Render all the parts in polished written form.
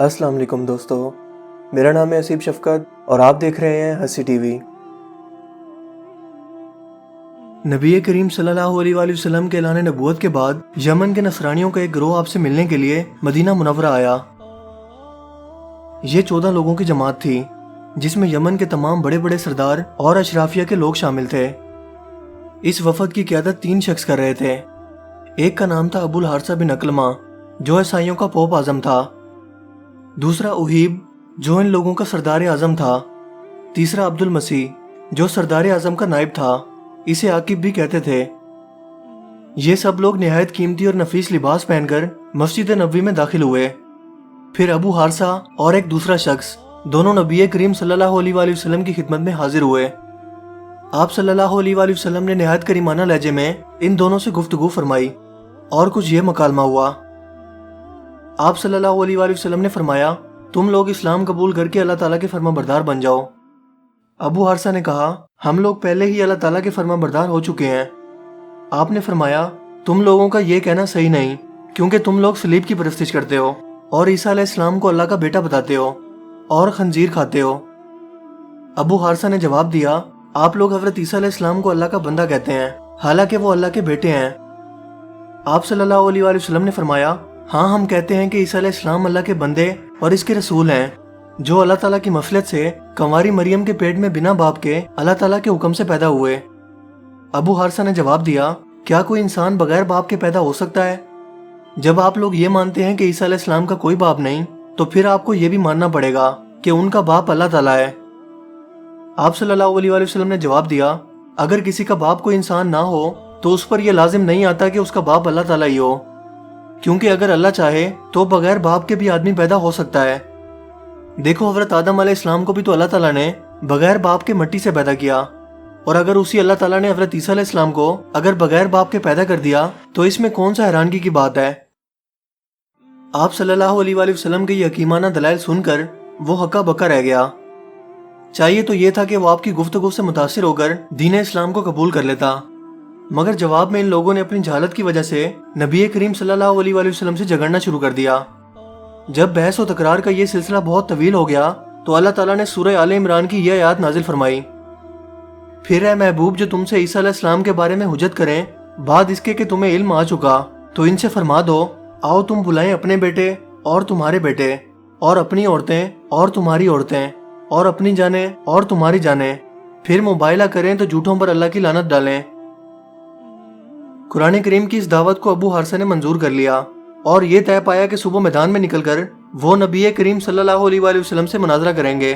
السلام علیکم دوستو، میرا نام ہے اسیب شفقت اور آپ دیکھ رہے ہیں ہنسی ٹی وی۔ نبی کریم صلی اللہ علیہ وآلہ وسلم کے اعلان نبوت کے بعد یمن کے نصرانیوں کا ایک گروہ آپ سے ملنے کے لیے مدینہ منورہ آیا۔ یہ 14 لوگوں کی جماعت تھی، جس میں یمن کے تمام بڑے بڑے سردار اور اشرافیہ کے لوگ شامل تھے۔ اس وفد کی قیادت 3 شخص کر رہے تھے۔ ایک کا نام تھا ابو الحارثہ بن اکلمہ، جو عیسائیوں کا پوپ اعظم تھا۔ دوسرا اوہیب، جو ان لوگوں کا سردار اعظم تھا۔ تیسرا عبد المسیح، جو سردار اعظم کا نائب تھا، اسے عاقب بھی کہتے تھے۔ یہ سب لوگ نہایت قیمتی اور نفیس لباس پہن کر مسجد نبوی میں داخل ہوئے۔ پھر ابو حارثہ اور ایک دوسرا شخص دونوں نبی کریم صلی اللہ علیہ وآلہ وسلم کی خدمت میں حاضر ہوئے۔ آپ صلی اللہ علیہ وآلہ وسلم نے نہایت کریمانہ لہجے میں ان دونوں سے گفتگو فرمائی اور کچھ یہ مکالمہ ہوا۔ آپ صلی اللہ علیہ وآلہ وسلم نے فرمایا، تم لوگ اسلام قبول کر کے اللہ تعالیٰ کے فرما بردار بن جاؤ۔ ابو حارثہ نے کہا، ہم لوگ پہلے ہی اللہ تعالیٰ کے فرما بردار ہو چکے ہیں۔ آپ نے فرمایا، تم لوگوں کا یہ کہنا صحیح نہیں، کیونکہ تم لوگ صلیب کی پرستش کرتے ہو اور عیسیٰ علیہ السلام کو اللہ کا بیٹا بتاتے ہو اور خنزیر کھاتے ہو۔ ابو حارثہ نے جواب دیا، آپ لوگ حضرت عیسیٰ علیہ السلام کو اللہ کا بندہ کہتے ہیں، حالانکہ وہ اللہ کے بیٹے ہیں۔ آپ صلی اللہ علیہ وآلہ وسلم نے فرمایا، ہاں ہم کہتے ہیں کہ عیسیٰ علیہ السلام اللہ کے بندے اور اس کے رسول ہیں، جو اللہ تعالیٰ کی مصلحت سے کنواری مریم کے پیٹ میں بنا باپ کے اللہ تعالیٰ کے حکم سے پیدا ہوئے۔ ابو حارثہ نے جواب دیا، کیا کوئی انسان بغیر باپ کے پیدا ہو سکتا ہے؟ جب آپ لوگ یہ مانتے ہیں کہ عیسیٰ علیہ السلام کا کوئی باپ نہیں، تو پھر آپ کو یہ بھی ماننا پڑے گا کہ ان کا باپ اللہ تعالیٰ ہے۔ آپ صلی اللہ علیہ وآلہ وسلم نے جواب دیا، اگر کسی کا باپ کوئی انسان نہ ہو تو اس پر یہ لازم نہیں آتا کہ اس کا باپ اللہ تعالیٰ ہی ہو، کیونکہ اگر اللہ چاہے تو بغیر باپ کے بھی آدمی پیدا ہو سکتا ہے۔ دیکھو، حضرت آدم علیہ السلام کو بھی تو اللہ تعالیٰ نے بغیر باپ کے مٹی سے پیدا کیا، اور اگر اسی اللہ تعالیٰ نے حضرت عیسیٰ علیہ السلام کو اگر بغیر باپ کے پیدا کر دیا تو اس میں کون سا حیرانگی کی بات ہے؟ آپ صلی اللہ علیہ وآلہ وسلم کے یہ حکیمانہ دلائل سن کر وہ ہکا بکا رہ گیا۔ چاہیے تو یہ تھا کہ وہ آپ کی گفتگو سے متاثر ہو کر دین اسلام کو قبول کر لیتا، مگر جواب میں ان لوگوں نے اپنی جہالت کی وجہ سے نبی کریم صلی اللہ علیہ وآلہ وسلم سے جھگڑنا شروع کر دیا۔ جب بحث و تکرار کا یہ سلسلہ بہت طویل ہو گیا تو اللہ تعالیٰ نے سورہ آل عمران کی یہ آیات نازل فرمائی، پھر اے محبوب، جو تم سے عیسیٰ علیہ السلام کے بارے میں حجت کریں بعد اس کے کہ تمہیں علم آ چکا، تو ان سے فرما دو، آؤ تم بلائیں اپنے بیٹے اور تمہارے بیٹے، اور اپنی عورتیں اور تمہاری عورتیں، اور اپنی جانیں اور تمہاری جانیں، پھر مباہلہ کریں تو جھوٹوں پر اللہ کی لعنت ڈالیں۔ قرآن کریم کی اس دعوت کو ابو حارثہ نے منظور کر لیا اور یہ طے پایا کہ صبح میدان میں نکل کر وہ نبی کریم صلی اللہ علیہ وآلہ وسلم سے مناظرہ کریں گے۔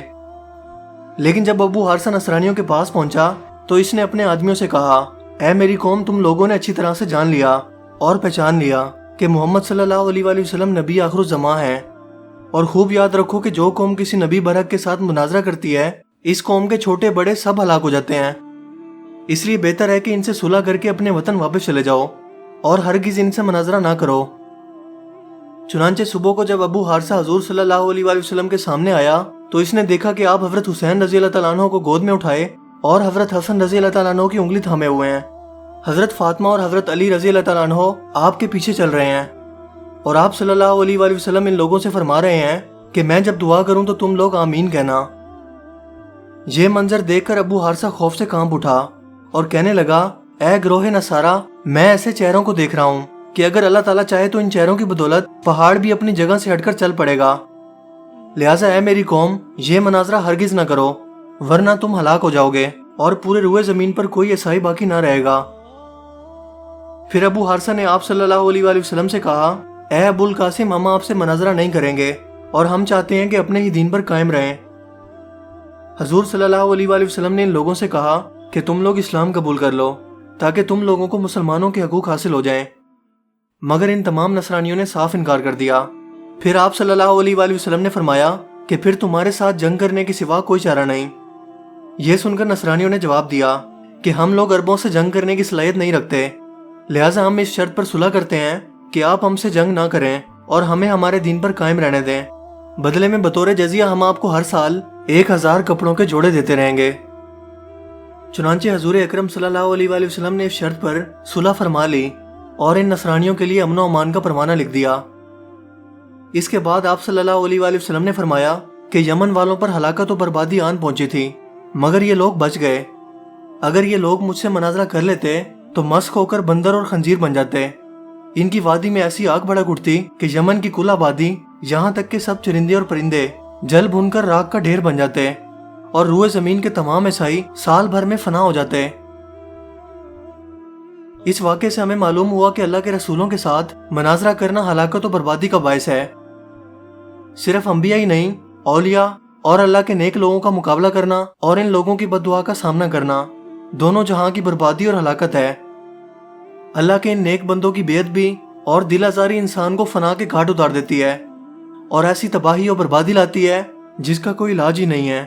لیکن جب ابو حارثہ نصرانیوں کے پاس پہنچا تو اس نے اپنے آدمیوں سے کہا، اے میری قوم، تم لوگوں نے اچھی طرح سے جان لیا اور پہچان لیا کہ محمد صلی اللہ علیہ وآلہ وسلم نبی آخر الزماں ہیں، اور خوب یاد رکھو کہ جو قوم کسی نبی برحق کے ساتھ مناظرہ کرتی ہے، اس قوم کے چھوٹے بڑے سب ہلاک ہو جاتے ہیں۔ اس لیے بہتر ہے کہ ان سے صلح کر کے اپنے وطن واپس چلے جاؤ اور ہرگز ان سے مناظرہ نہ کرو۔ چنانچہ صبح کو جب ابو حارثہ حضور صلی اللہ علیہ وآلہ وسلم کے سامنے آیا تو اس نے دیکھا کہ آپ حضرت حسین رضی اللہ تعالیٰ عنہ کو گود میں اٹھائے اور حضرت حسن رضی اللہ تعالیٰ عنہ کی انگلی تھامے ہوئے ہیں۔ حضرت فاطمہ اور حضرت علی رضی اللہ تعالیٰ عنہ آپ کے پیچھے چل رہے ہیں، اور آپ صلی اللہ علیہ وآلہ وسلم ان لوگوں سے فرما رہے ہیں کہ میں جب دعا کروں تو تم لوگ آمین کہنا۔ یہ منظر دیکھ کر ابو حارثہ خوف سے کانپ اٹھا اور کہنے لگا، اے گروہ نصارہ، میں ایسے چہروں کو دیکھ رہا ہوں کہ اگر اللہ تعالیٰ چاہے تو ان چہروں کی بدولت پہاڑ بھی اپنی جگہ سے ہٹ کر چل پڑے گا۔ لہٰذا اے میری قوم، یہ مناظرہ ہرگز نہ کرو، ورنہ تم ہلاک ہو جاؤ گے اور پورے روئے زمین پر کوئی عیسائی باقی نہ رہے گا۔ پھر ابو حارثہ نے آپ صلی اللہ علیہ وآلہ وسلم سے کہا، اے ابو القاسم، ہم آپ سے مناظرہ نہیں کریں گے اور ہم چاہتے ہیں کہ اپنے ہی دین پر قائم رہیں۔ حضور صلی اللہ علیہ وآلہ وسلم نے ان لوگوں سے کہا کہ تم لوگ اسلام قبول کر لو تاکہ تم لوگوں کو مسلمانوں کے حقوق حاصل ہو جائیں، مگر ان تمام نصرانیوں نے صاف انکار کر دیا۔ پھر آپ صلی اللہ علیہ وآلہ وسلم نے فرمایا کہ پھر تمہارے ساتھ جنگ کرنے کے سوا کوئی چارہ نہیں۔ یہ سن کر نصرانیوں نے جواب دیا کہ ہم لوگ عربوں سے جنگ کرنے کی صلاحیت نہیں رکھتے، لہٰذا ہم اس شرط پر صلح کرتے ہیں کہ آپ ہم سے جنگ نہ کریں اور ہمیں ہمارے دین پر قائم رہنے دیں، بدلے میں بطور جزیہ ہم آپ کو ہر سال 1000 کپڑوں کے جوڑے دیتے رہیں گے۔ چنانچہ حضور اکرم صلی اللہ علیہ وآلہ وسلم نے اس شرط پر صلح فرما لی اور ان نصرانیوں کے لیے امن و امان کا پروانہ لکھ دیا۔ اس کے بعد آپ صلی اللہ علیہ وآلہ وسلم نے فرمایا کہ یمن والوں پر ہلاکت و بربادی آن پہنچی تھی، مگر یہ لوگ بچ گئے۔ اگر یہ لوگ مجھ سے مناظرہ کر لیتے تو مسخ ہو کر بندر اور خنزیر بن جاتے۔ ان کی وادی میں ایسی آگ بھڑک اٹھتی کہ یمن کی کل آبادی، یہاں تک کہ سب چرندے اور پرندے جل بھن کر راکھ کا ڈھیر بن جاتے، اور روئے زمین کے تمام عیسائی سال بھر میں فنا ہو جاتے۔ اس واقعے سے ہمیں معلوم ہوا کہ اللہ کے رسولوں کے ساتھ مناظرہ کرنا ہلاکت و بربادی کا باعث ہے۔ صرف انبیاء ہی نہیں، اولیاء اور اللہ کے نیک لوگوں کا مقابلہ کرنا اور ان لوگوں کی بد دعا کا سامنا کرنا دونوں جہاں کی بربادی اور ہلاکت ہے۔ اللہ کے ان نیک بندوں کی بے ادبی اور دل آزاری انسان کو فنا کے گھاٹ اتار دیتی ہے اور ایسی تباہی اور بربادی لاتی ہے جس کا کوئی علاج ہی نہیں ہے۔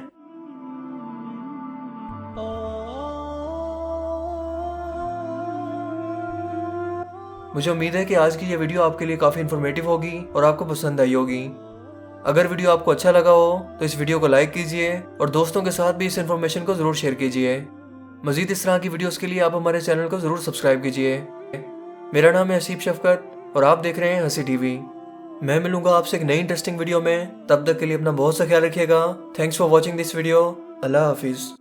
مجھے امید ہے کہ آج کی یہ ویڈیو آپ کے لیے کافی انفارمیٹیو ہوگی اور آپ کو پسند آئی ہوگی۔ اگر ویڈیو آپ کو اچھا لگا ہو تو اس ویڈیو کو لائک کیجئے اور دوستوں کے ساتھ بھی اس انفارمیشن کو ضرور شیئر کیجئے۔ مزید اس طرح کی ویڈیوز کے لیے آپ ہمارے چینل کو ضرور سبسکرائب کیجئے۔ میرا نام ہے حسیب شفقت اور آپ دیکھ رہے ہیں ہنسی ٹی وی۔ میں ملوں گا آپ سے ایک نئی انٹرسٹنگ ویڈیو میں، تب تک کے لیے اپنا بہت سا خیال رکھیے گا۔ Thanks for watching this video. اللہ حافظ۔